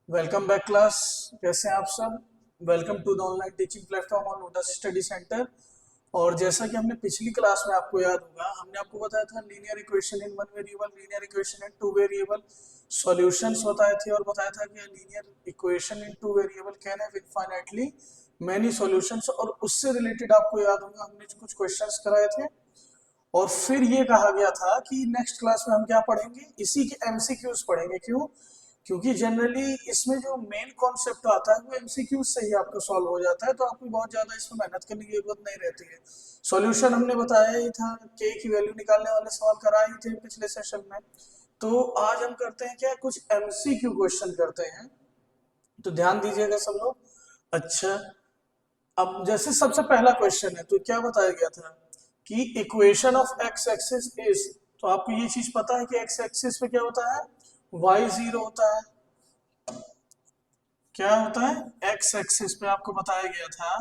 Welcome back class. कैसे हैं आप सब? Welcome to the online teaching platform on Lotus Study Centre. और जैसा कि हमने पिछली क्लास में आपको याद होगा, हमने आपको बताया था linear equation in one variable, linear equation in two variable solutions बताए थे, और बताया था कि linear equation in two variable can have infinitely many solutions. और उससे रिलेटेड आपको याद होगा हमने कुछ क्वेश्चंस कराए थे, और फिर ये कहा गया था कि नेक्स्ट क्लास में हम क्या पढ़ेंगे, इसी के एमसीक्यूज पढ़ेंगे। क्यों? क्योंकि जनरली इसमें जो मेन कॉन्सेप्ट आता है वो एमसीक्यूज से ही आपको सॉल्व हो जाता है, तो आपको बहुत ज्यादा इसमें मेहनत करने की जरूरत नहीं रहती है। सॉल्यूशन हमने बताया ही था, के की वैल्यू निकालने वाले सवाल कराए ही थे पिछले सेशन में। तो आज हम करते हैं क्या, कुछ एमसीक्यू क्वेश्चन करते हैं। तो ध्यान दीजिएगा सब लोग। अच्छा, अब जैसे सबसे पहला क्वेश्चन है, तो क्या बताया गया था कि equation of x axis is, तो आपको ये चीज पता है कि एक्स एक्सिस पे क्या होता है, वाई जीरो होता है। क्या होता है, एक्स एक्सिस पे आपको बताया गया था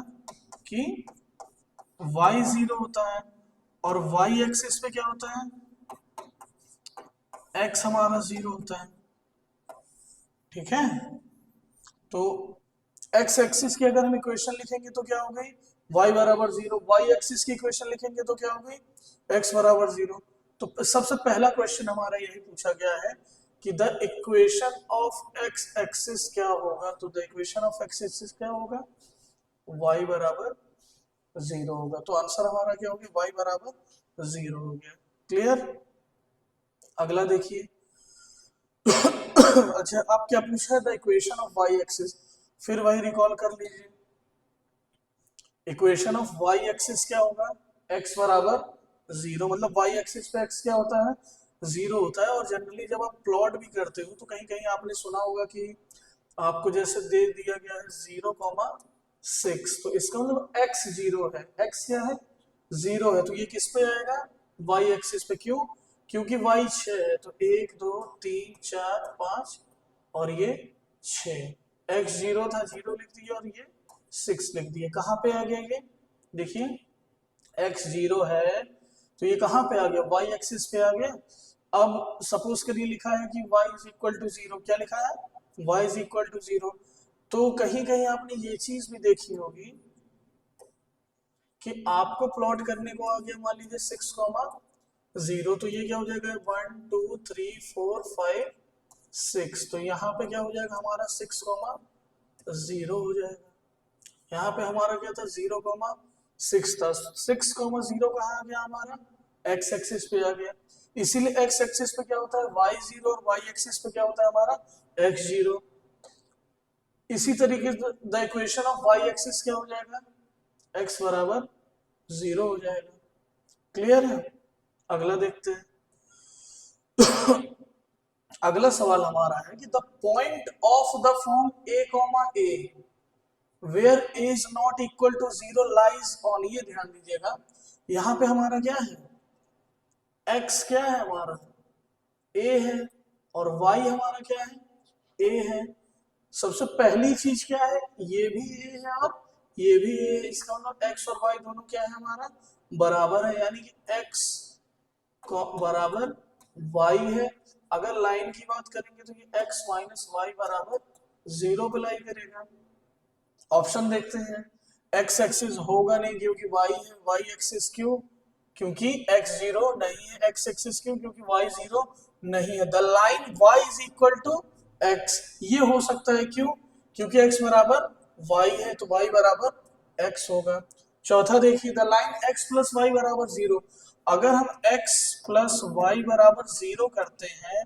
कि वाई जीरो होता है, और वाई एक्सिस पे क्या होता है, एक्स हमारा जीरो होता है। ठीक है, तो एक्स एक्सिस की अगर हम इक्वेशन लिखेंगे तो क्या हो गई, y बराबर जीरो। वाई एक्सिस की इक्वेशन लिखेंगे तो क्या हो गई, x बराबर जीरो। तो सबसे पहला क्वेश्चन हमारा यही पूछा गया है कि the equation of x axis क्या होगा। तो the equation of x axis क्या होगा, y बराबर जीरो होगा। तो आंसर हमारा क्या होगा, y बराबर जीरो हो गया। क्लियर? अगला देखिए। अच्छा, आप क्या पूछा है, the equation of y axis, फिर वही रिकॉल कर लीजिए। इक्वेशन ऑफ वाई एक्सिस क्या होगा, x बराबर जीरो। मतलब वाई एक्सिस पे x क्या होता है, जीरो होता है। और जनरली जब आप प्लॉट भी करते हो तो कहीं कहीं आपने सुना होगा कि आपको जैसे दे दिया गया है 0,6, तो इसका मतलब x जीरो है। x क्या है, जीरो है। तो ये किस पे आएगा, वाई एक्सिस पे। क्यों? क्योंकि y 6 है, तो 1 2 3 4 5 और ये 6। x जीरो था, जीरो लिख दिया, और ये 6 लिख दिए। कहाँ पे आ गया ये, देखिए x जीरो है तो ये कहाँ पे आ गया, y एक्सिस पे आ गया। अब सपोज करिए लिखा है कि y is equal to zero. क्या लिखा है, y is equal to zero. तो कहीं कहीं आपने ये चीज भी देखी होगी कि आपको प्लॉट करने को आ गया मान लीजिए 6,0, तो ये क्या हो जाएगा, 1 2 3 4 5 6। तो यहाँ पे क्या हो जाएगा हमारा 6,0 हो जाएगा। यहाँ पे हमारा क्या था, 0,6 था। 6,0 कहाँ आ गया हमारा, एक्स एक्सिस पे आ गया। इसीलिए एक्स एक्सिस पे क्या होता है, वाई जीरो, और वाई एक्सिस पे क्या होता है हमारा, एक्स जीरो। इसी तरीके से the equation of Y axis क्या हो जाएगा, एक्स बराबर जीरो हो जाएगा। क्लियर है? अगला देखते हैं। अगला सवाल हमारा है कि the point of the form A comma A where A is not equal to zero lies on, ये ध्यान दीजिएगा। यहां पे हमारा क्या है, x क्या है हमारा, a है, और y हमारा क्या है, a है। सबसे पहली चीज क्या है, ये भी a है और ये भी a है। इसका मतलब x और y दोनों क्या है हमारा, बराबर है। यानी कि x बराबर y है। अगर लाइन की बात करेंगे तो ये x माइनस वाई बराबर जीरो पे लाई करेगा। ऑप्शन देखते हैं। एक्स एक्सिस होगा नहीं क्योंकि वाई है, वाई एक्सिस क्यों, क्योंकि एक्स जीरो नहीं है। एक्स एक्सिस क्यों, क्योंकि वाई जीरो नहीं है। The line Y is equal to X, ये हो सकता है क्यों, क्योंकि एक्स बराबर वाई है, तो वाई बराबर एक्स होगा। चौथा देखिए, the line X plus Y बराबर जीरो। अगर हम एक्स प्लस वाई बराबर जीरो करते हैं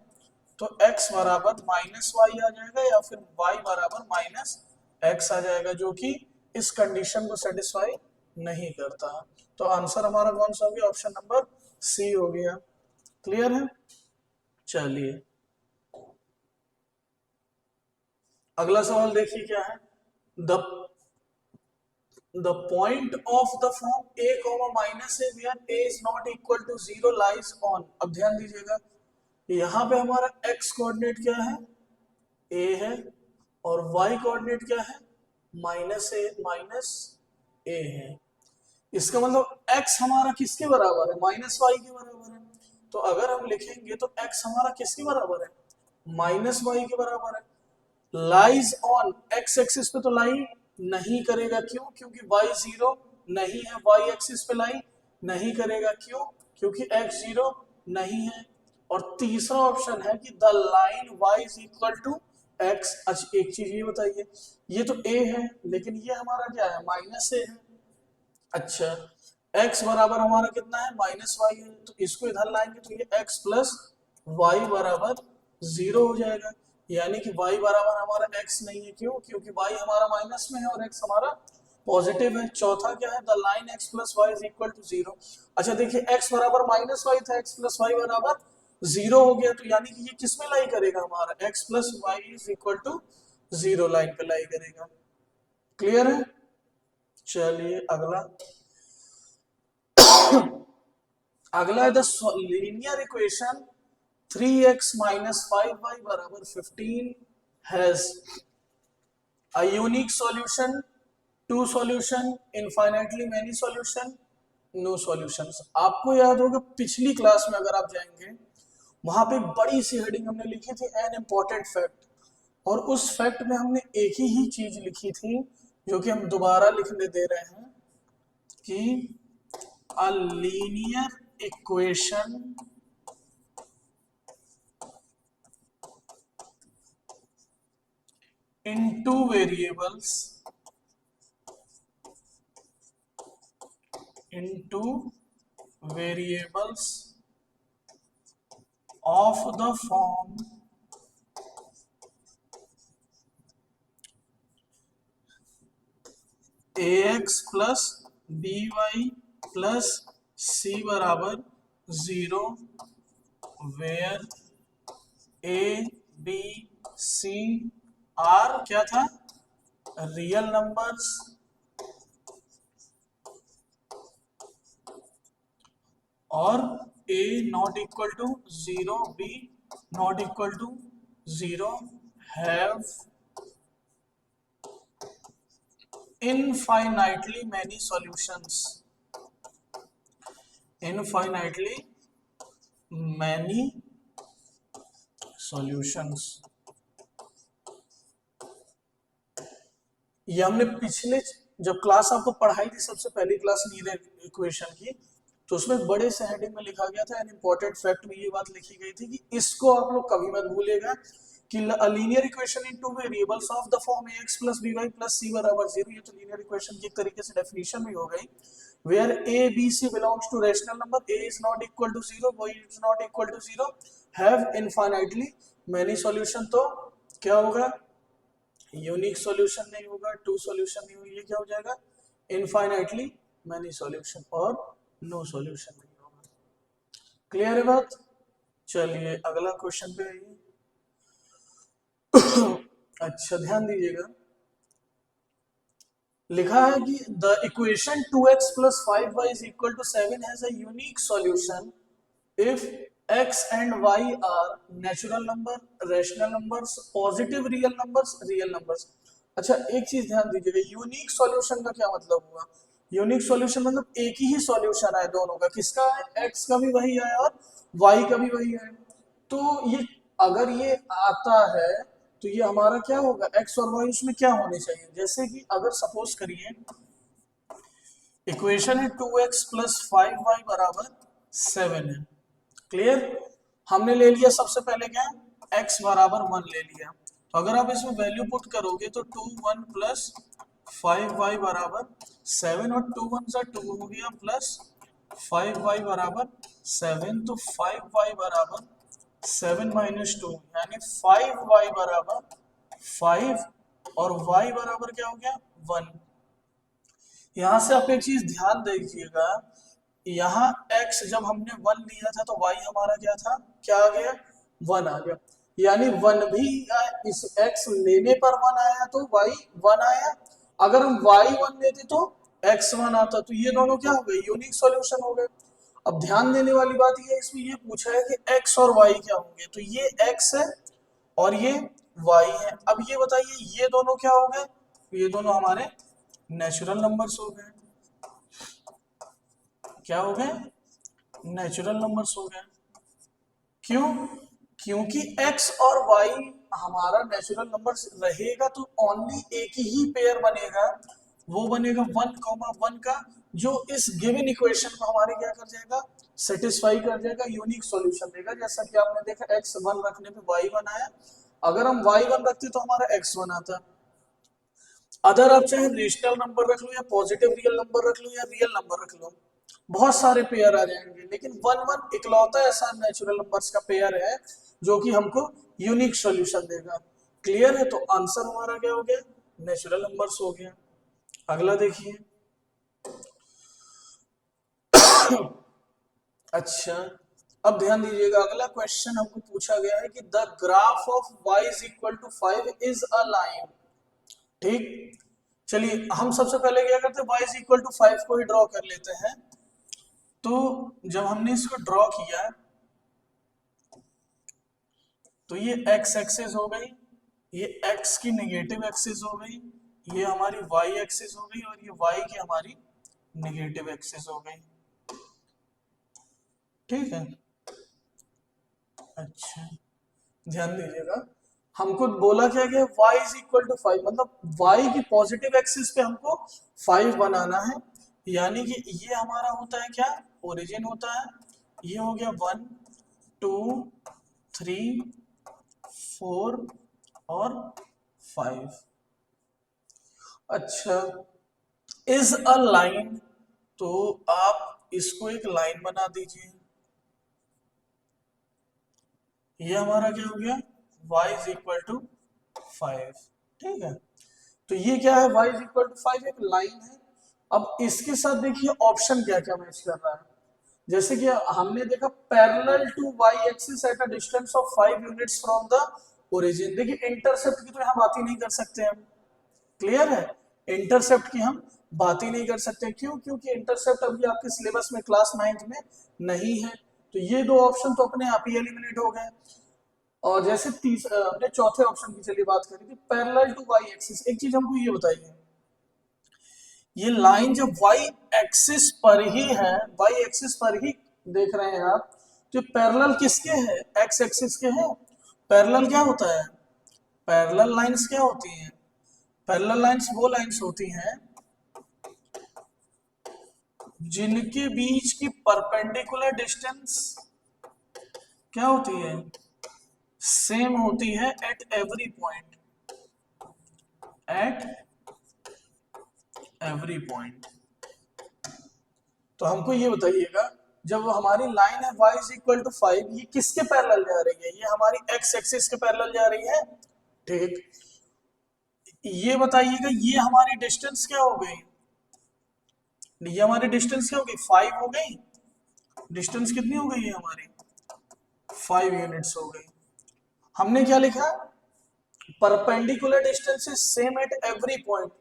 तो x बराबर माइनस वाई आ जाएगा, या फिर y बराबर माइनस एक्स आ जाएगा, जो कि इस कंडीशन को सेटिस्फाई नहीं करता। तो आंसर हमारा कौन सा हो गया, ऑप्शन नंबर सी हो गया। क्लियर है? चलिए अगला सवाल देखिए क्या है, the the point of the form a comma minus A where a is not equal to zero lies on. अब ध्यान दीजिएगा, यहाँ पे हमारा x कोऑर्डिनेट क्या है, a है, और y कोऑर्डिनेट क्या है, माइनस ए है। इसका मतलब x हमारा किसके बराबर है, माइनस वाई के बराबर है। तो अगर हम लिखेंगे तो x हमारा किसके बराबर है, माइनस वाई के बराबर है। लाइज ऑन एक्स एक्सिस पे तो लाई नहीं करेगा, क्यों? क्योंकि y 0 नहीं है। y एक्सिस पे लाई नहीं करेगा, क्यों? क्योंकि x 0 नहीं है। और तीसरा ऑप्शन है कि the line y is equal to x। अच्छा एक चीज ये बताइए, ये तो a है लेकिन ये हमारा क्या है, माइनस a है। अच्छा x बराबर हमारा कितना है, माइनस वाई है, तो इसको इधर लाएंगे तो ये x प्लस वाई बराबर 0 हो जाएगा। यानी कि y बराबर हमारा x नहीं है, क्यों? क्योंकि y हमारा माइनस में है और x हमारा पॉजिटिव है। चौथा क्या है, the line x plus Y is equal to 0। अच्छा देखिए x बराबर माइनस वाई था, x प्लस वाई बराबर 0 हो गया, तो यानी कि ये किस में लाई करेगा, हमारा x plus Y is equal to 0 line पे लाई करेगा। क्लियर है? चलिए अगला। अगला है the linear equation 3x minus 5y बराबर 15 has a unique solution, two solution, infinitely many solution, no solutions। आपको याद होगा पिछली क्लास में अगर आप जाएंगे वहां पे एक बड़ी सी हेडिंग हमने लिखी थी एन इम्पोर्टेंट फैक्ट, और उस फैक्ट में हमने एक ही चीज लिखी थी जो कि हम दोबारा लिखने दे रहे हैं कि a linear equation in two variables of the form ax plus by plus c बराबर 0, where a b c are क्या था, रियल नंबर्स और a not equal to 0, b not equal to 0, have infinitely many solutions, infinitely many solutions। ये हमने पिछले जब class आपको पढ़ाई थी, सबसे पहली क्लास लीनियर इक्वेशन की, तो उसमें बड़े से हेडिंग में लिखा गया था एन इंपॉर्टेंट फैक्ट में ये बात लिखी गई थी कि इसको आप लोग कभी मत भूलेगा कि linear equation in two variables of the form ax plus by plus c बराबर 0। ये तो लीनियर इक्वेशन की एक तरीके से डेफिनेशन भी हो गई, where a b c belongs to rational number, a is not equal to 0, y is not equal to 0, have infinitely many solution. तो क्या होगा, यूनिक सॉल्यूशन नहीं होगा, टू सॉल्यूशन नहीं होगा, ये क्या हो जाएगा, इनफाइनाइटली मैनी सॉल्यूशन और नो सॉल्यूशन नहीं होगा। क्लियर है बात? चलिए अगला क्वेश्चन पे आइए। अच्छा ध्यान दीजिएगा, लिखा है कि the equation 2x plus 5y is equal to 7 has a unique solution if x and y are natural number, rational numbers, positive real numbers. अच्छा एक चीज ध्यान दीजिएगा, यूनिक सॉल्यूशन का क्या मतलब हुआ, यूनिक सॉल्यूशन मतलब एक ही सॉल्यूशन है दोनों का, किसका है, x का भी वही है और y का भी वही है। तो ये अगर ये आता है तो ये हमारा क्या होगा, x और y उसमें क्या होने चाहिए, जैसे कि अगर सपोज करिए इक्वेशन है 2x प्लस 5y बराबर 7 है। क्लियर? हमने ले लिया सबसे पहले क्या, x बराबर 1 ले लिया, तो अगर आप इसमें वैल्यू पुट करोगे तो 2 1 प्लस 5y बराबर 7, और 2 1 सा 2 हो गया प्लस 5y बराबर 7, तो 5y बराबर 7 माइनस 2 यानी 5y बराबर 5 और y बराबर क्या हो गया 1। यहां से आप एक चीज ध्यान दीजिएगा, यहाँ x जब हमने 1 लिया था तो y हमारा क्या था, क्या आ गया, 1 आ गया, यानी 1 भी इस x लेने पर 1 आया तो y 1 आया, अगर हम y 1 लेते तो x 1 आता, तो ये दोनों क्या हो गए, यूनिक सॉल्यूशन हो गए। अब ध्यान देने वाली बात ये है, इसमें ये पूछा है कि x और y क्या होंगे, तो ये x है और ये y है। अब ये बताइए ये दोनों क्या हो गए, ये दोनों हमारे नेचुरल नंबर्स हो गए, क्या हो गए, नेचुरल नंबर्स हो गए। क्यों? क्योंकि x और y हमारा नेचुरल नंबर रहेगा तो ओनली एक ही पेयर बनेगा, वो बनेगा 1,1 का, जो इस गिवन इक्वेशन को हमारे क्या कर जाएगा, सेटिस्फाई कर जाएगा, यूनिक सॉल्यूशन देगा। जैसा कि आपने देखा x1 रखने पे y1 आया, अगर हम y1 रखते तो हमारा x1 आता। अदर आप चाहे रेशनल नंबर रख लो या पॉजिटिव रियल नंबर रख लो या रियल नंबर रख लो, बहुत सारे पेयर आ जाएंगे, लेकिन 1,1 इकलौता ऐसा नेचुरल नंबर्स का पेयर है जो कि हमको यूनिक सॉल्यूशन देगा। क्लियर है? तो आंसर हमारा क्या हो गया, नेचुरल नंबर्स हो गया। अगला देखिए। अच्छा, अब ध्यान दीजिएगा, अगला क्वेश्चन हमको पूछा गया है कि the graph of y is equal to 5 is a line. ठीक, चलिए हम सबसे पहले क्या करते हैं, y इज इक्वल टू 5 को ही ड्रॉ कर लेते हैं। तो जब हमने इसको ड्रॉ किया तो ये x एक्सिस हो गई, ये x की नेगेटिव एक्सिस हो गई, ये हमारी y एक्सिस हो गई, और ये y की हमारी नेगेटिव एक्सिस हो गई। ठीक है, अच्छा ध्यान दीजिएगा, हमको बोला क्या गया, y इज इक्वल टू 5, मतलब y की पॉजिटिव एक्सिस पे हमको 5 बनाना है, यानी कि ये हमारा होता है क्या, ओरिजिन होता है। ये हो गया 1 2 3 4 और 5। अच्छा, इज अ लाइन, तो आप इसको एक लाइन बना दीजिए। ये हमारा क्या हो गया, y इज इक्वल टू 5। ठीक है, तो ये क्या है, y इज इक्वल टू 5 एक लाइन है। अब इसके साथ देखिए ऑप्शन क्या क्या मैच कर रहा है। जैसे कि हमने देखा parallel to y axis at a distance of 5 units from the origin. देखिए इंटरसेप्ट की तो यहाँ बात ही नहीं कर सकते हम। क्लियर है, इंटरसेप्ट की हम बात ही नहीं कर सकते। क्यों? क्योंकि इंटरसेप्ट अभी आपके सिलेबस में क्लास 9th में नहीं है। तो ये दो ऑप्शन तो अपने आप ही एलिमिनेट हो गए। और जैसे अपने चौथे ऑप्शन की चलिए बात करें, पैरेलल टू वाई एक्सिस। एक चीज हमको ये बताइए, ये लाइन जब वाई एक्सिस पर ही है, वाई एक्सिस पर ही देख रहे हैं आप, तो पैरेलल किसके हैं, एक्स एक्सिस के हैं। पैरेलल क्या होता है, पैरेलल लाइंस क्या होती हैं, पैरेलल लाइंस वो लाइंस होती हैं जिनके बीच की परपेंडिकुलर डिस्टेंस क्या होती है, सेम होती है at every point, at every point. तो हमको ये बताइएगा, जब हमारी लाइन है y इज इक्वल टू 5, ये किसके पैरेलल जा रही है, ये हमारी x एक्सिस के पैरेलल जा रही है। ठीक, ये बताइएगा ये हमारी डिस्टेंस क्या हो गई, ये हमारी डिस्टेंस क्या हो गई, 5 हो गई। डिस्टेंस कितनी हो गई है हमारी, 5 यूनिट्स हो गई। हमने क्या लिखा, perpendicular distance is same at every point.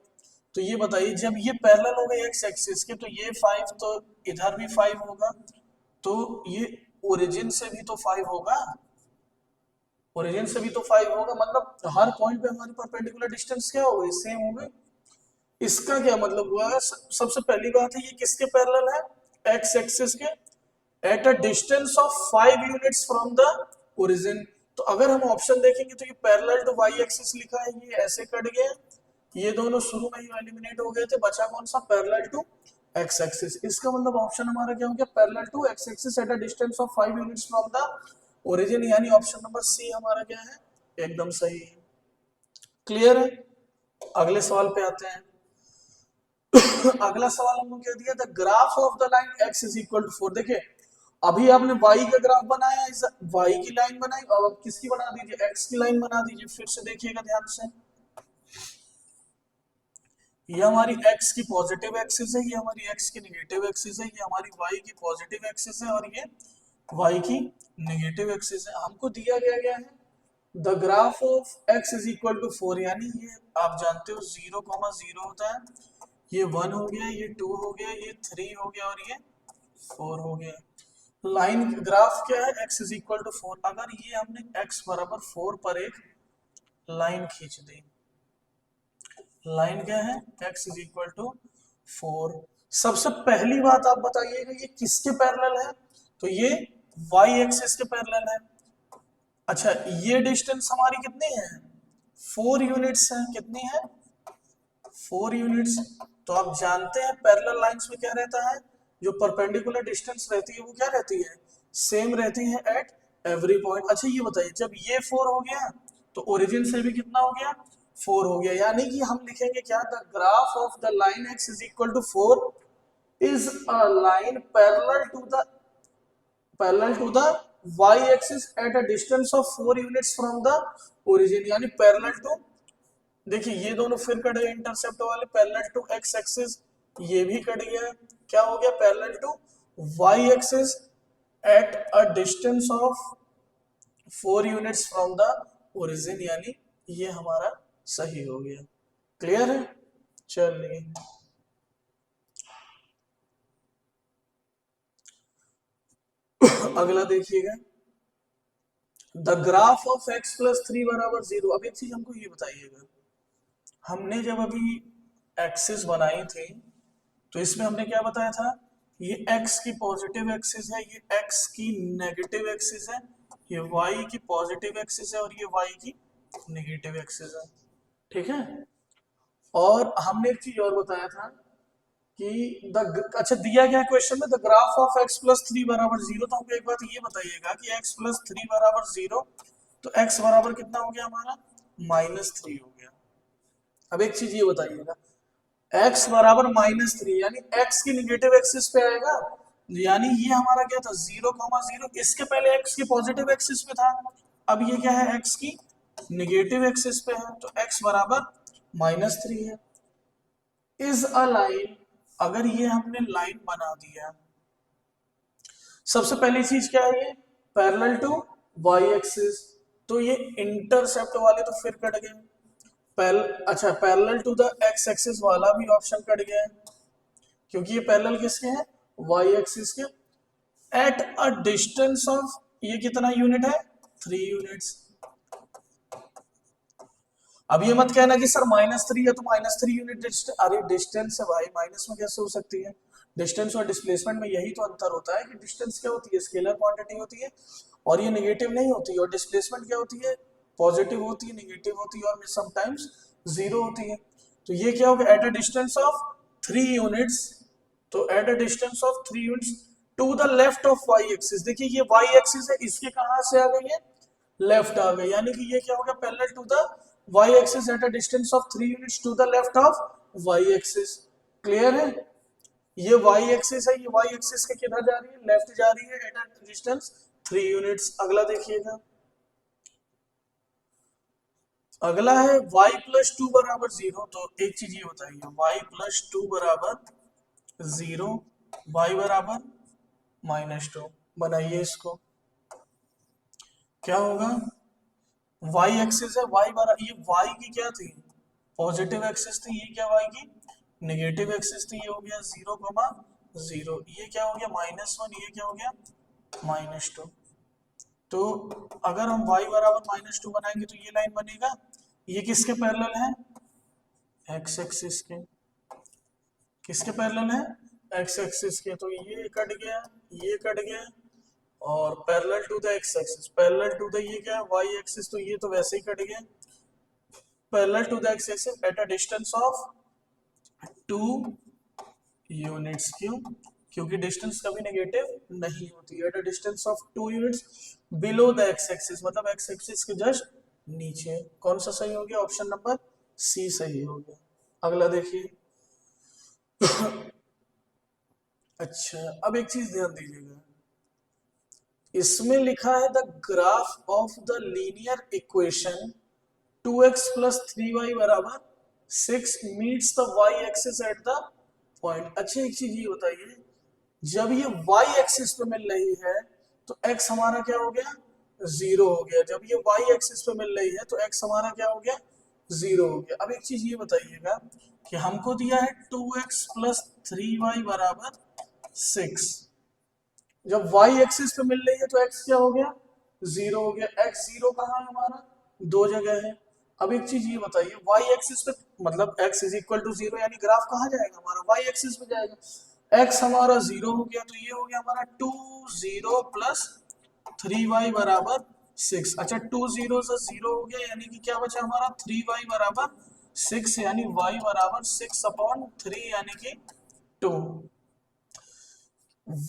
तो ये बताइए जब ये पैरेलल हो गए एक्स एक्सिस के, तो ये 5 तो इधर भी 5 होगा, तो ये ओरिजिन से भी तो 5 होगा, ओरिजिन से भी तो 5 होगा, मतलब हर पॉइंट पे हमारी परपेंडिकुलर डिस्टेंस क्या हो गई, सेम हो गई। इसका क्या मतलब हुआ, सबसे पहली बात है ये किसके पैरेलल है, एक्स एक्सिस के, eight a distance of 5 units from the origin. तो अगर हम ऑप्शन देखेंगे तो ये पैरेलल टू वाई एक्सिस लिखा है, ये ऐसे कट गया, ये दोनों शुरू में ही एलिमिनेट हो गए थे, बचा कौन सा, पैरेलल टू एक्स एक्सिस। इसका मतलब ऑप्शन हमारा क्या हो गया, parallel to X axis at a distance of 5 units from the origin, यानी ऑप्शन नंबर सी हमारा क्या है, एकदम सही है। क्लियर है, अगले सवाल पे आते हैं। अगला सवाल हमको क्या दिया, the graph of the line x is equal to 4। देखिए अभी आपने y का ग्राफ बनाया, इस y की लाइन बनाई, और अब किसकी बना दीजिए, x की लाइन बना दीजिए। फिर से देखिएगा ध्यान से, ये हमारी x की पॉजिटिव एक्सिस है, ये हमारी x की नेगेटिव एक्सिस है, ये हमारी y की पॉजिटिव एक्सिस है, और ये y की नेगेटिव एक्सिस है। हमको दिया गया है the graph of x is equal to 4, यानी ये आप जानते हो 0,0 होता है, ये 1 हो गया, ये 2 हो गया, ये 3 हो गया, और ये 4 हो गया। लाइन ग्राफ क्या है, x इज इक्वल टू 4। अगर ये हमने x बराबर 4 पर एक लाइन खींच दी, लाइन क्या है, x इज इक्वल टू 4। सबसे पहली बात आप बताइएगा ये किसके पैरेलल है, तो ये y एक्सिस के पैरेलल है। अच्छा ये डिस्टेंस हमारी कितनी है, 4 यूनिट्स है, कितनी है, 4 यूनिट्स। तो आप जानते हैं पैरेलल लाइंस में क्या रहता है, जो परपेंडिकुलर डिस्टेंस रहती है वो क्या रहती है, सेम रहती है एट एवरी पॉइंट। अच्छा ये बताइए जब ये 4 हो गया तो ओरिजिन से भी कितना हो गया, 4 हो गया, यानी कि हम लिखेंगे क्या, the graph of the line X is equal to 4 is a line parallel to the y axis at a distance of 4 units from the origin, यानी पैरेलल टू, देखिए ये दोनों फिर कट गए इंटरसेप्ट वाले, पैरेलल टू एक्स एक्सिस, ये भी कट गया, क्या हो गया, parallel to Y axis at a distance of 4 units from the origin, यानी ये हमारा सही हो गया। क्लियर है, चलिए अगला देखिएगा, the graph of x plus 3 बराबर 0। अब एक चीज हमको ये बताइएगा, हमने जब अभी एक्सिस बनाई थी तो इसमें हमने क्या बताया था, ये x की पॉजिटिव एक्सिस है, ये x की नेगेटिव एक्सिस है, ये y की पॉजिटिव एक्सिस है और ये y की नेगेटिव एक्सिस है, ठीक है। और हमने एक चीज और बताया था कि अच्छा दिया गया क्वेश्चन में the graph of x plus 3 बराबर 0, तो हमको एक बात ये बताइएगा कि x प्लस 3 बराबर 0, तो x बराबर कितना हो गया हमारा, -3 हो गया। अब एक चीज ये बताइएगा, x बराबर -3 यानी x की निगेटिव एक्सिस पे आएगा, यानी ये हमारा क्या था 0,0, इसके पहले x की पॉजिटिव एक्सिस पे था, अब ये क्या है x की निगेटिव एक्सिस पे है, तो x बराबर -3 है। इज अ लाइन, अगर ये हमने लाइन बना दिया, सबसे पहली चीज क्या है, ये पैरेलल टू वाई एक्सिस, तो ये इंटरसेप्ट वाले तो फिर कट गए, अच्छा parallel to the X axis वाला भी ऑप्शन कट गया है, क्योंकि ये पैरेलल किसके हैं, वाई एक्सिस के, एट अ डिस्टेंस ऑफ, ये कितना यूनिट है, 3 यूनिट्स। अब ये मत कहना कि सर -3 है तो -3 यूनिट डिस्टेंस, अरे डिस्टेंस है भाई, माइनस में कैसे हो सकती है, डिस्टेंस और डिस्प्लेसमेंट में यही तो अंतर होता है कि डिस्टेंस क्या होती है, स्केलर क्वांटिटी होती है और ये नेगेटिव नहीं होती, और डिस्प्लेसमेंट क्या होती है, पॉजिटिव होती है, नेगेटिव होती है और समटाइम्स 0 होती है। तो ये क्या होगा, at a distance of 3 units, तो at a distance of 3 units to the left of Y axis, देखिए ये वाई एक्सिस है, इसके कहां से आ गई है, लेफ्ट आ गई, यानी कि ये क्या होगा, parallel to the Y axis at a distance of 3 units to the left of Y axis. Clear है, ये वाई एक्सिस है, ये वाई एक्सिस के किधर जा रही है, लेफ्ट जा रही है एट अ डिस्टेंस 3 यूनिट्स। अगला देखिएगा, अगला है y प्लस 2 बराबर 0, तो एक चीज ये बताइए, y प्लस 2 बराबर 0, y बराबर -2, बनाइए इसको, क्या होगा, y एक्सिस है, y बराबर, ये y की क्या थी, पॉजिटिव एक्सिस थी, ये क्या y की नेगेटिव एक्सिस थी, ये हो गया 0,0, ये क्या हो गया -1, ये क्या हो गया -2। तो अगर हम y बराबर -2 बनाएंगे तो ये लाइन बनेगा, ये किसके पैरेलल है, x एक्सिस के, किसके पैरेलल है, x एक्सिस के, तो ये कट गया, ये कट गया, और parallel to the x axis, parallel to the ये क्या है y एक्सिस, तो ये तो वैसे ही कट गया, parallel to the x axis at a distance of 2 units, क्यों, क्योंकि डिस्टेंस कभी नेगेटिव नहीं होती, at a distance of 2 units below the x axis, मतलब x एक्सिस के जस्ट नीचे। कौन सा सही हो गया, ऑप्शन नंबर सी सही हो गया। अगला देखिए, अच्छा अब एक चीज ध्यान दीजिएगा, इसमें लिखा है the graph of the linear equation 2x plus 3y बराबर 6 meets the y axis at the point. अच्छा एक चीज ये बताइए, जब ये y एक्सिस पे मिल रही है तो x हमारा क्या हो गया, 0 हो गया, जब ये y एक्सिस पे मिल रही है तो x हमारा क्या हो गया, 0 हो गया। अब एक चीज ये बताइएगा कि हमको दिया है 2x प्लस 3y बराबर 6, जब y एक्सिस पे मिल रही है तो x क्या हो गया, 0 हो गया, x 0 कहाँ है हमारा, दो जगह है। अब एक चीज ये बताइए, y एक्सिस पे मतलब x इज इक्वल टू 0, यानी ग्राफ कहाँ जाएगा हमारा, y एक्सिस पे जाएगा, x हमारा 0 हो गया, तो ये हो गया हमारा 2 0 प्लस 3y बराबर 6। अच्छा, 2 जीरो से 0 हो गया, यानी कि क्या बचा हमारा 3y बराबर 6, यानी y बराबर 6/3 यानी कि 2।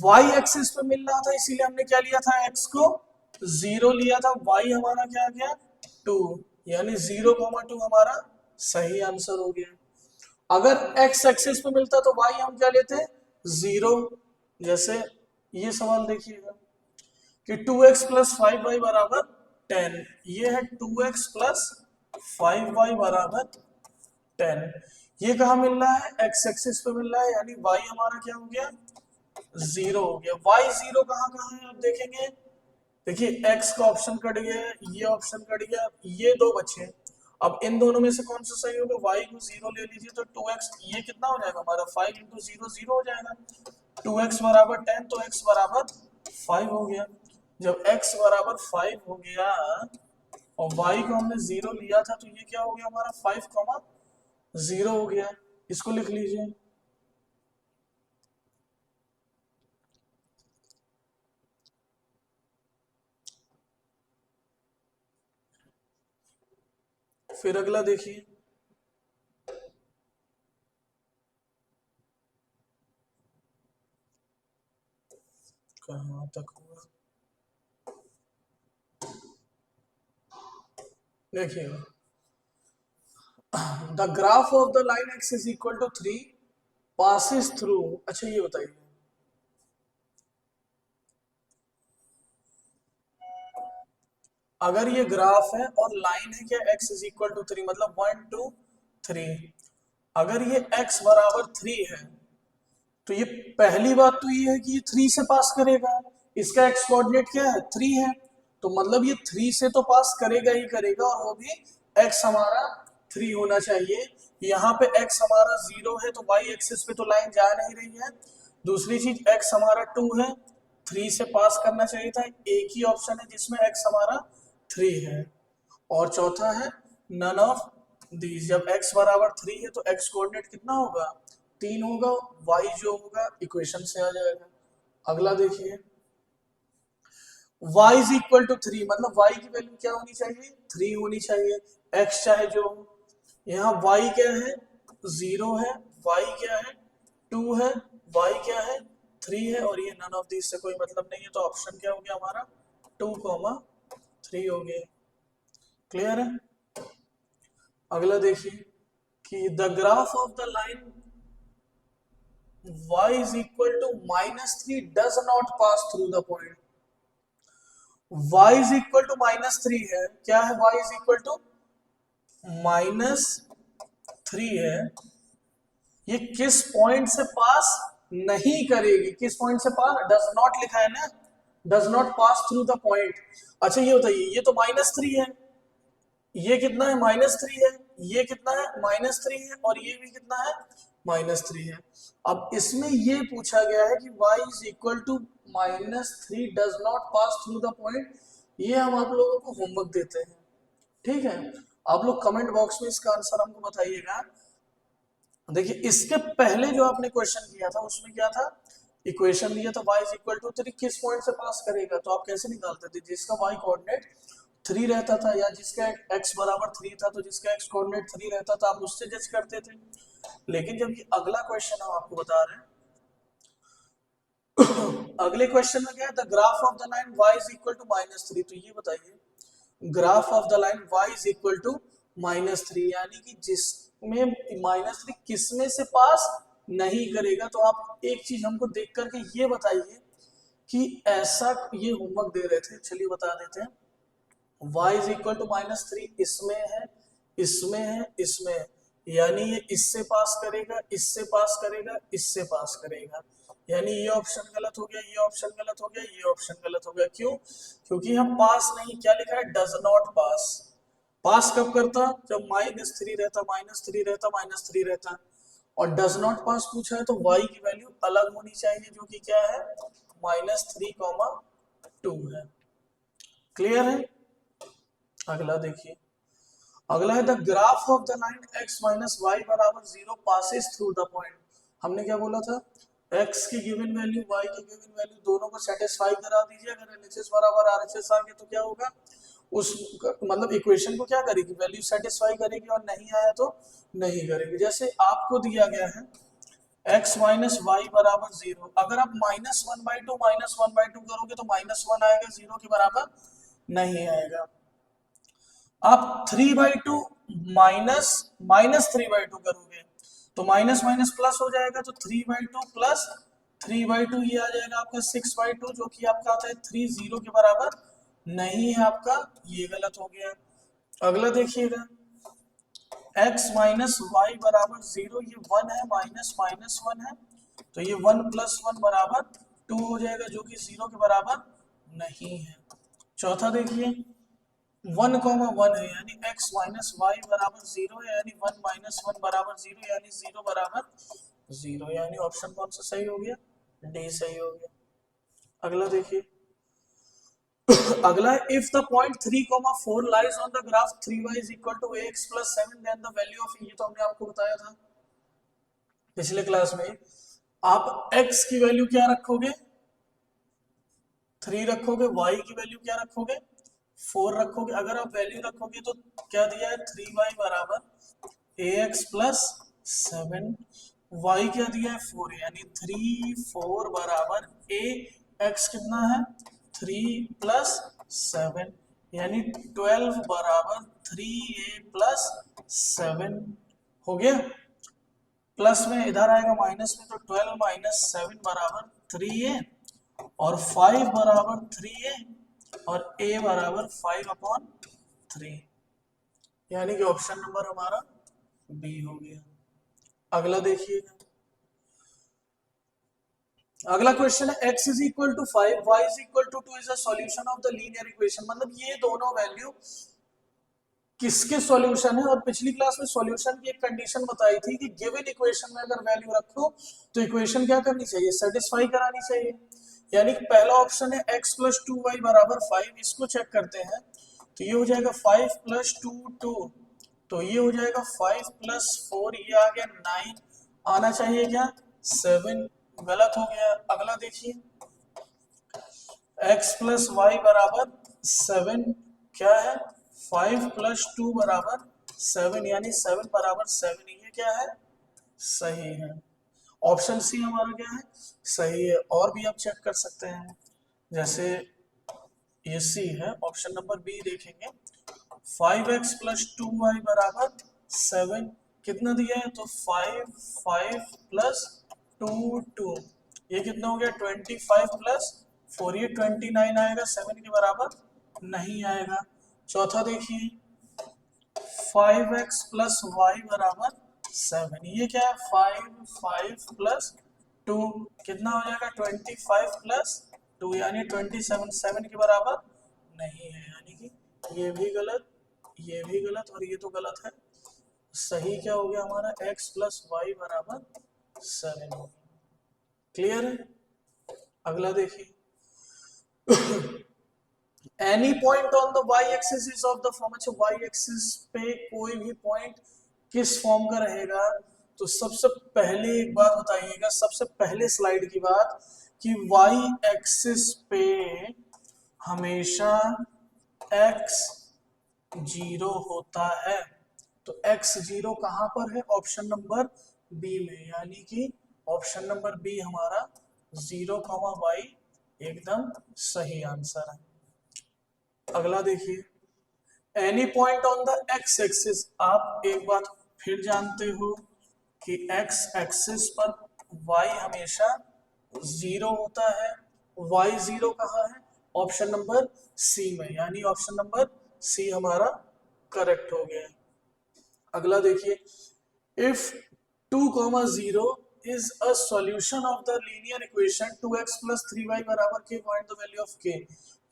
y एक्सिस पे मिल रहा था, इसीलिए हमने क्या लिया था, x को 0 लिया था, y हमारा क्या आ गया 2, यानी 0,2 हमारा सही आंसर हो गया। अगर x एक्सिस पे मिलता तो y हम क्या लेते, 0। जैसे ये सवाल देखिएगा कि 2x प्लस 5y बराबर 10, ये है 2x प्लस 5y बराबर 10। ये कहाँ मिल रहा है, x एक्सिस पे मिल रहा है, यानी y हमारा क्या हो गया 0 हो गया। y 0 कहाँ कहाँ है आप देखेंगे, देखिए x का ऑप्शन कट गया, ये ऑप्शन कट गया, ये दो बचे। अब इन दोनों में से कौन सा सही होगा, y को 0 ले लीजिए तो 2x, ये कितना हो जाएगा हमारा 5 इंटू 0 0 हो जाएगा। 2x बराबर 10 तो x बराबर 5 हो गया। जब x बराबर 5 हो गया और y को हमने 0 लिया था तो ये क्या हो गया हमारा 5,0 हो गया। इसको लिख लीजिए। फिर अगला देखिए, कहाँ तक हुआ, देखिए the graph of the line X is equal to 3 passes through. अच्छा ये बताइए, अगर ये ग्राफ है और लाइन है क्या x इज इक्वल टू 3, मतलब 1 2 3, अगर ये x बराबर 3 है तो ये पहली बात तो ये है कि ये 3 से पास करेगा, इसका x कोऑर्डिनेट क्या है 3 है, तो मतलब ये 3 से तो पास करेगा ही करेगा, और वो भी x हमारा 3 होना चाहिए। यहाँ पे x हमारा 0 है तो y एक्सिस पे तो लाइन जा नहीं रही है। दूसरी चीज x हमारा 2 है, 3 से पास करना चाहिए था, एक ही ऑप्शन है जिसमें x हमारा 3 है। और चौथा है नन ऑफ दीज, जब x बराबर 3 है तो x कोऑर्डिनेट कितना होगा 3 होगा, y जो होगा इक्वेशन से आ जाएगा। अगला देखिए, y इज इक्वल टू 3, मतलब y की वैल्यू क्या होनी चाहिए 3 होनी चाहिए, x चाहे जो हो। यहाँ y क्या है 0 है, y क्या है 2 है, y क्या है 3 है, और ये नन ऑफ दीज से कोई मतलब नहीं है, तो ऑप्शन क्या हो गया हमारा 2,3 हो गया। क्लियर है। अगला देखिए कि the graph of the line y is equal to -3 does not pass through the point। y is equal to -3 है, क्या है y is equal to -3 है, ये किस पॉइंट से पास नहीं करेगी, किस पॉइंट से पास, डज नॉट लिखा है ना, does not pass through the point. अच्छा ये बताइए, ये तो -3 है, ये कितना है -3 है, ये कितना है -3 है, और ये भी कितना है -3 है। अब इसमें ये पूछा गया है कि y is equal to -3 does not pass through the point, ये हम आप लोगों को होमवर्क देते हैं, ठीक है। आप लोग कमेंट बॉक्स में इसका आंसर हमको बताइएगा। देखिए इसके पहले जो आपने क्वेश्चन किया था उसमें क्या था, इक्वेशन दिया था y इज इक्वल टू 3 किस पॉइंट से पास करेगा, तो आप कैसे निकालते थे, जिसका y कोऑर्डिनेट 3 रहता था या जिसका x बराबर 3 था तो जिसका x कोऑर्डिनेट 3 रहता था आप उससे जज करते थे। लेकिन जब ये अगला क्वेश्चन हम आपको बता रहे हैं, अगले क्वेश्चन में क्या है, the graph of the line y is equal to -3, तो ये बताइए graph of the line y is equal to -3, यानी कि जिसमें -3 किसमें से पास नहीं करेगा। तो आप एक चीज हमको देख करके ये बताइए कि ऐसा, ये होमवर्क दे रहे थे, चलिए बता देते हैं। y इज इक्वल टू -3 इसमें है, इसमें है, इसमें है, यानी ये इससे पास करेगा, इससे पास करेगा, इससे पास करेगा, यानी ये ऑप्शन गलत हो गया, ये ऑप्शन गलत हो गया, ये ऑप्शन गलत हो गया। क्यों, क्योंकि हम पास नहीं, क्या लिखा है डज नॉट पास। पास कब करता, जब -3 रहता, -3 रहता, -3 रहता, और डज नॉट पास पूछा है तो y की वैल्यू अलग होनी चाहिए, जो कि क्या है -3,2 है। क्लियर है। अगला देखिए, अगला है the graph of the line x minus Y बराबर 0 पासिस थ्रू द पॉइंट। हमने क्या बोला था, x की गिवन वैल्यू y की गिवन वैल्यू दोनों को सेटिस्फाई करा दीजिए। अगर LHS बराबर RHS आ गया तो क्या होगा, उस मतलब इक्वेशन को क्या करेगी, वैल्यू सेटिस्फाई करेगी, और नहीं आया तो नहीं करेगी। जैसे आपको दिया गया है x माइनस वाई बराबर 0, अगर आप -1/2 करोगे तो -1 आएगा, 0 के बराबर नहीं आएगा। आप 3/2 -3/2 करोगे तो माइनस माइनस प्लस हो जाएगा, तो 3/2 प्लस 3/2 ये आ जाएगा आपका 6/2, जो कि आपका आता है 3, 0 के बराबर नहीं है आपका, ये गलत हो गया। अगला देखिएगा, x माइनस वाई बराबर 0, ये 1 है, माइनस माइनस 1 है, तो ये 1 + 1 बराबर 2 हो जाएगा, जो कि 0 के बराबर नहीं है। चौथा देखिए, 1, 1 है, यानी x माइनस वाई बराबर 0 है, यानी 1 - 1 बराबर 0, यानी 0 बराबर 0, यानी ऑप्शन कौन सा सही हो गया, डी सही हो गया। अगला देखिए, अगला, if the point 3, 4 lies on the graph 3y = ax + 7, then the value of, ये तो हमने आपको बताया था पिछले क्लास में। आप x की वैल्यू क्या रखोगे, 3 रखोगे, y की वैल्यू क्या रखोगे, 4 रखोगे। अगर आप वैल्यू रखोगे तो क्या दिया है, 3y बराबर ax + 7, y क्या दिया है 4, यानी 3, 4 बराबर ax कितना है 3 + 7, यानी 12 बराबर 3a + 7 हो गया। प्लस में इधर आएगा माइनस में, तो 12 - 7 बराबर 3a, और 5 बराबर 3a, और a बराबर 5/3, यानी कि ऑप्शन नंबर हमारा बी हो गया। अगला देखिएगा, अगला क्वेश्चन है x = 5, y = 2 is a solution of the linear equation. मतलब ये दोनों वैल्यू किसके सॉल्यूशन है, और पिछली क्लास में सॉल्यूशन की एक कंडीशन बताई थी कि गिवन इक्वेशन में अगर वैल्यू रखो तो इक्वेशन क्या करनी चाहिए, सेटिस्फाई करानी चाहिए। यानी कि पहला ऑप्शन है x + 2y बराबर 5, इसको चेक करते हैं, तो ये हो जाएगा 5 + 2 2, तो ये हो जाएगा 5 + 4, ये आ गया 9, आना चाहिए क्या 7, गलत हो गया। अगला देखिए, x + y बराबर 7, क्या है 5 + 2 बराबर 7, यानी 7 बराबर 7, ये क्या है सही है। ऑप्शन सी हमारा क्या है सही है। और भी आप चेक कर सकते हैं, जैसे ये सी है, ऑप्शन नंबर बी देखेंगे, 5x + 2y बराबर 7, कितना दिया है, तो 5 5 + 2 2, ये कितना हो गया 25 + 4, ये 29 आएगा, 7 के बराबर नहीं आएगा। चौथा देखिए, 5x + y बराबर 7, ये क्या है 5 5 + 2, कितना हो जाएगा 25 + 2, यानी 27, 7 के बराबर नहीं है, यानी कि ये भी गलत, ये भी गलत, और ये तो गलत है। सही क्या हो गया हमारा, x + y बराबर 7 हो गया। क्लियर है। अगला देखिए, any point on the y axis is of the form, अच्छा y एक्सिस पे कोई भी पॉइंट किस फॉर्म का रहेगा, तो सबसे पहले एक बात बताइएगा, सबसे पहले स्लाइड की बात, कि y एक्सिस पे हमेशा x 0 होता है, तो x 0 कहां पर है, ऑप्शन नंबर बी में, यानी कि ऑप्शन नंबर बी हमारा 0, y एकदम सही आंसर है। अगला देखिए, any point on the x axis, आप एक बात फिर जानते हो कि x एक्सिस पर y हमेशा 0 होता है, y 0 कहाँ है, ऑप्शन नंबर सी में, यानी ऑप्शन नंबर सी हमारा करेक्ट हो गया। अगला देखिए, if 2, 0 is a solution of the linear equation 2x + 3y बराबर k, find the value of k।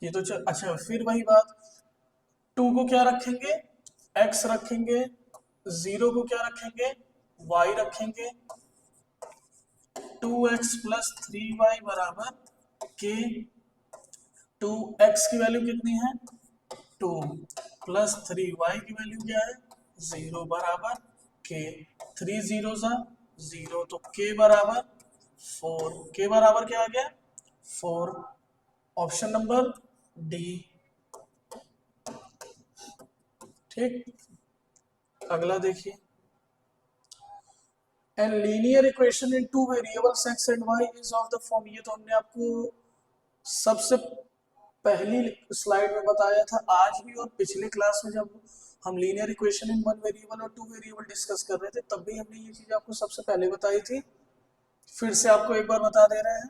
ये तो अच्छा, फिर वही बात, 2 को क्या रखेंगे x रखेंगे, 0 को क्या रखेंगे y रखेंगे, 2x + 3y बराबर k, 2x की वैल्यू कितनी है 2, + 3y की वैल्यू क्या है 0 बराबर k, 3 0 0, तो k बराबर 4, के बराबर क्या आ गया 4, ऑप्शन नंबर डी। ठीक, अगला देखिए, and linear equation in two variables X and Y is of the form, ये तो हमने आपको सबसे पहली स्लाइड में बताया था, आज भी और पिछले क्लास में जब हम linear equation in one variable और टू वेरिएबल डिस्कस कर रहे थे तब भी हमने ये चीज आपको सबसे पहले बताई थी। फिर से आपको एक बार बता दे रहे हैं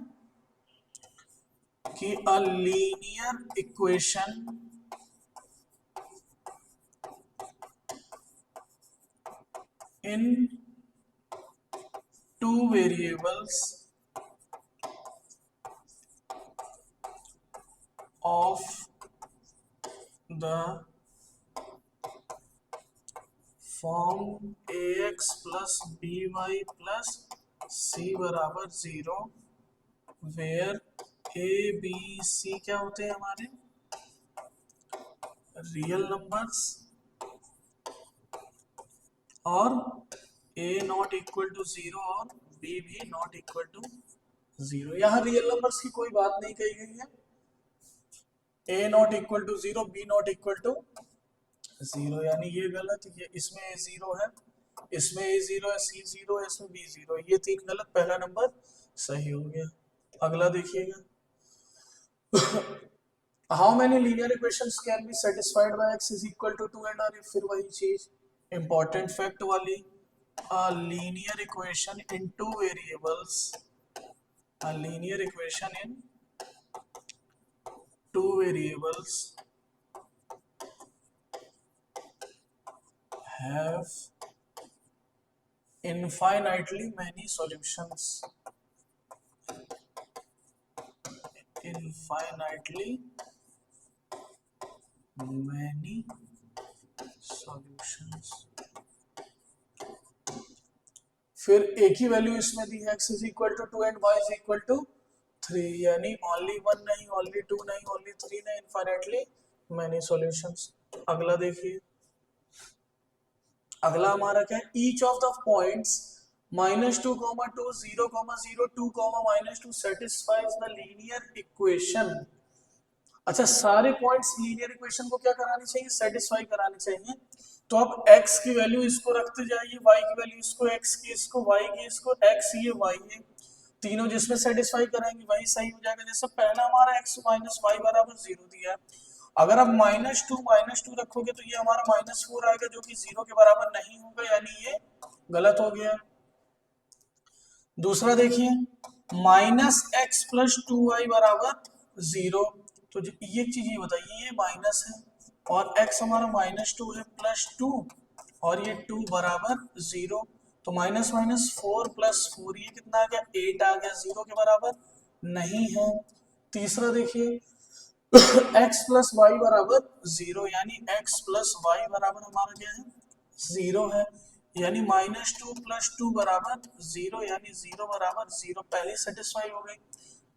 कि a linear equation in two variables of the form ax plus by plus c बराबर 0 where a b c क्या होते हैं हमारे रियल नंबर्स और a नॉट इक्वल टू 0 और b भी नॉट इक्वल टू 0। यहाँ रियल नंबर्स की कोई बात नहीं कही गई है, a not equal to 0 b not equal to 0, यानी ये गलत, ये इसमें a 0 है, इसमें a 0 है, c 0 है, इसमें b 0 है, ये तीन गलत, पहला नंबर सही हो गया। अगला देखिएगा, how many linear equations can be satisfied by x is equal to 2 and r, फिर वही चीज इंपॉर्टेंट फैक्ट वाली, a linear equation in two variables, a linear equation in two variables have infinitely many solutions, infinitely many solutions। फिर एक ही value इसमें दी है, x is equal to 2 and y is equal to 3, यानी only 1 नहीं, only 2 नहीं, only 3 नहीं, infinitely many solutions. अगला देखिए, अगला हमारा क्या है, each of the points -2, 2, 0, 0, 2, -2 satisfies the linear equation. अच्छा, सारे पॉइंट्स लीनियर इक्वेशन को क्या करानी चाहिए, सेटिस्फाई करानी चाहिए। तो अब x की वैल्यू इसको रखते जाइए, y की वैल्यू इसको, x की इसको, y की इसको, x ये y ये, तीनों जिसमें सेटिस्फाई कराएंगे वही सही हो जाएगा। जैसे पहला हमारा x माइनस वाई बराबर 0 दिया है, अगर आप -2 रखोगे तो ये हमारा -4 आएगा जो कि 0 के बराबर नहीं होगा, यानी ये गलत हो गया। दूसरा देखिए, -x प्लस 2y बराबर 0, तो ये चीज ये बताइए, ये माइनस है और x हमारा -2 है प्लस 2 और ये 2 बराबर 0, तो माइनस माइनस 4 प्लस 4, ये कितना आ गया 8 आ गया, 0 के बराबर नहीं है। तीसरा देखिए, x प्लस वाई बराबर 0, यानी x प्लस वाई बराबर हमारा क्या है 0 है, यानी -2 प्लस 2 बराबर 0, यानी 0 बराबर 0, पहले सेटिस्फाई हो गई।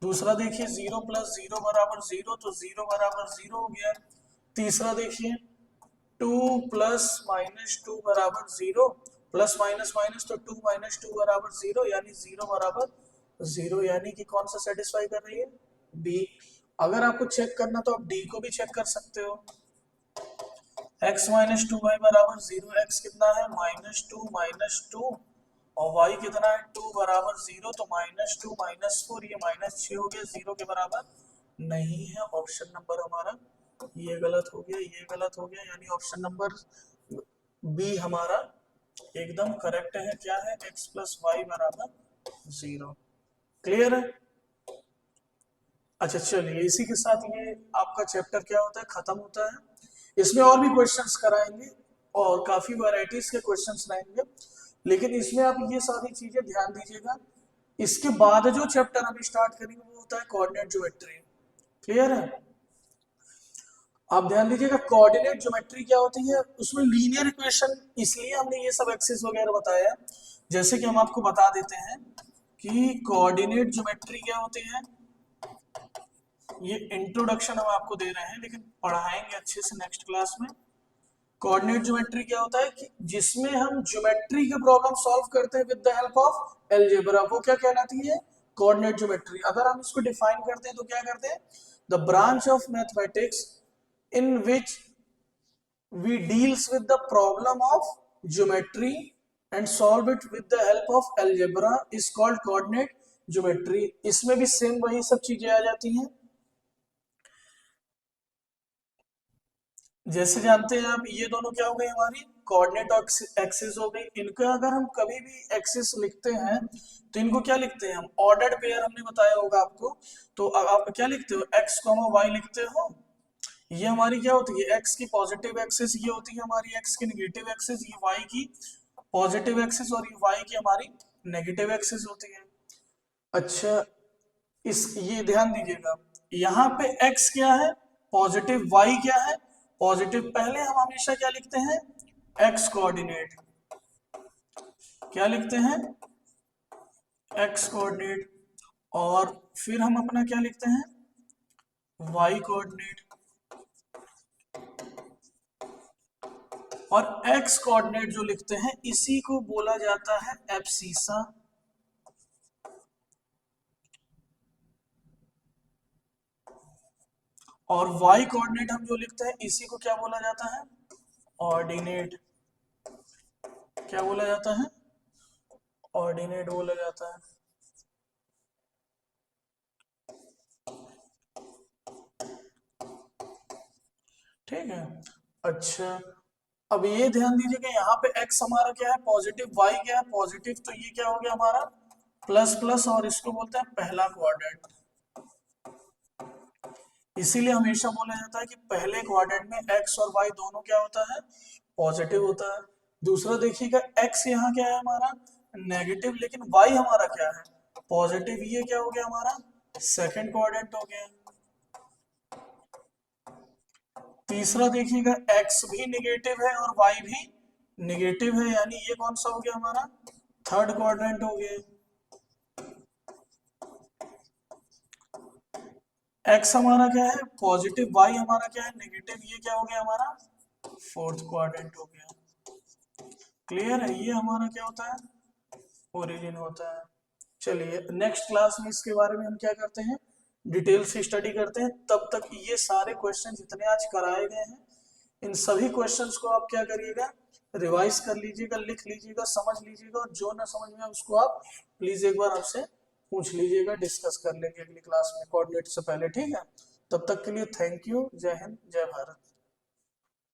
दूसरा देखिए, 0 प्लस 0 बराबर 0, तो 0 बराबर 0 हो गया। तीसरा देखिए, 2 प्लस -2 बराबर 0, प्लस माइनस माइनस तो 2 -2 बराबर 0, यानी 0 बराबर 0, यानी कि कौन सा सेटिस्फाई कर रही है, बी। अगर आपको चेक करना तो आप डी को भी चेक कर सकते हो, x माइनस 2y बराबर 0, x कितना है -2 और y कितना है 2 बराबर 0, तो -2 -4, ये -6 हो गया, 0 के बराबर नहीं है। ऑप्शन नंबर हमारा ये गलत हो गया, ये गलत हो गया, यानी ऑप्शन नंबर बी हमारा एकदम करेक्ट है। क्या है, x प्लस वाई बराबर 0। क्लियर है? अच्छा चलिए, इसी के साथ ये आपका चैप्टर क्या होता है, खत्म होता है। इसमें और भी क्वेश्चंस कराएंगे और काफी वैरायटीज के क्वेश्चंस रहेंगे, लेकिन इसमें आप ये सारी चीजें ध्यान दीजिएगा। इसके बाद जो चैप्टर हम स्टार्ट करेंगे वो होता है कोऑर्डिनेट ज्योमेट्री। क्लियर है? आप ध्यान दीजिएगा, कोऑर्डिनेट ज्योमेट्री क्या होती है, उसमें लीनियर इक्वेशन, इसलिए हमने ये सब एक्सिस वगैरह बताया। जैसे कि हम आपको बता देते हैं कि कोऑर्डिनेट ज्योमेट्री क्या होती है, ये इंट्रोडक्शन हम आपको दे रहे हैं, लेकिन पढ़ाएंगे अच्छे से नेक्स्ट क्लास में। कोऑर्डिनेट ज्योमेट्री क्या होता है कि जिसमें हम ज्योमेट्री के प्रॉब्लम सॉल्व करते हैं with the help of algebra, वो क्या कहलाती है, कोऑर्डिनेट ज्योमेट्री। अगर हम इसको डिफाइन करते हैं तो क्या करते हैं, the branch of mathematics in which we deals with the problem of geometry and solve it with the help of algebra is called coordinate geometry। इसमें भी सेम वही सब चीजें आ जाती हैं। जैसे जानते हैं आप, ये दोनों क्या हो गई हमारी कोऑर्डिनेट एक्सिस हो गई। इनका अगर हम कभी भी एक्सिस लिखते हैं तो इनको क्या लिखते हैं हम, ऑर्डर्ड पेयर, हमने बताया होगा आपको। तो आप क्या लिखते हो, एक्स कॉमा वाई लिखते हो। ये हमारी क्या होती है, एक्स की पॉजिटिव एक्सिस, ये होती है हमारी एक्स की नेगेटिव एक्सिस, ये वाई की पॉजिटिव एक्सिस, और ये वाई की हमारी नेगेटिव एक्सिस होती है। अच्छा, इस ये ध्यान दीजिएगा, यहाँ पे एक्स क्या है पॉजिटिव, वाई क्या है पॉजिटिव। पहले हम हमेशा क्या लिखते हैं, एक्स कोऑर्डिनेट, क्या लिखते हैं, एक्स कोऑर्डिनेट, और फिर हम अपना क्या लिखते हैं, वाई कोऑर्डिनेट, और एक्स कोऑर्डिनेट जो लिखते हैं इसी को बोला जाता है एब्सीसा। और वाई कोऑर्डिनेट हम जो लिखते हैं इसी को क्या बोला जाता है, ऑर्डिनेट। क्या बोला जाता है, ऑर्डिनेट बोला जाता है। ठीक है। अच्छा, अब ये ध्यान दीजिए कि यहाँ पे x हमारा क्या है पॉजिटिव, y क्या है पॉजिटिव, तो ये क्या हो गया हमारा प्लस प्लस, और इसको बोलते हैं पहला क्वाड्रेंट। इसीलिए हमेशा बोला जाता है कि पहले क्वाड्रेंट में x और y दोनों क्या होता है, पॉजिटिव होता है। दूसरा देखिएगा, x यहाँ क्या है हमारा नेगेटिव, लेकिन y हमारा क्या है पॉजिटिव, ये क्या हो गया हमारा सेकंड क्वाड्रेंट हो गया। तीसरा देखिएगा, x भी निगेटिव है और y भी निगेटिव है, यानी ये कौन सा हो गया हमारा थर्ड क्वाड्रेंट हो गया। x हमारा क्या है पॉजिटिव, y हमारा क्या है नेगेटिव, ये क्या हो गया हमारा फोर्थ क्वाड्रेंट हो गया। क्लियर है, ये हमारा क्या होता है ओरिजिन होता है। चलिए नेक्स्ट क्लास में इसके बारे में हम क्या करते हैं, डिटेल से स्टडी करते हैं। तब तक ये सारे क्वेश्चन जितने आज कराए गए हैं, इन सभी क्वेश्चंस को आप क्या करिएगा, रिवाइज कर लीजिएगा, लिख लीजिएगा, समझ लीजिएगा, और जो ना समझ में आए उसको आप प्लीज एक बार हमसे पूछ लीजिएगा, डिस्कस कर लेंगे अगली क्लास में कोऑर्डिनेट से पहले। ठीक है, तब तक के लिए थैंक यू, जय हिंद, जय भारत।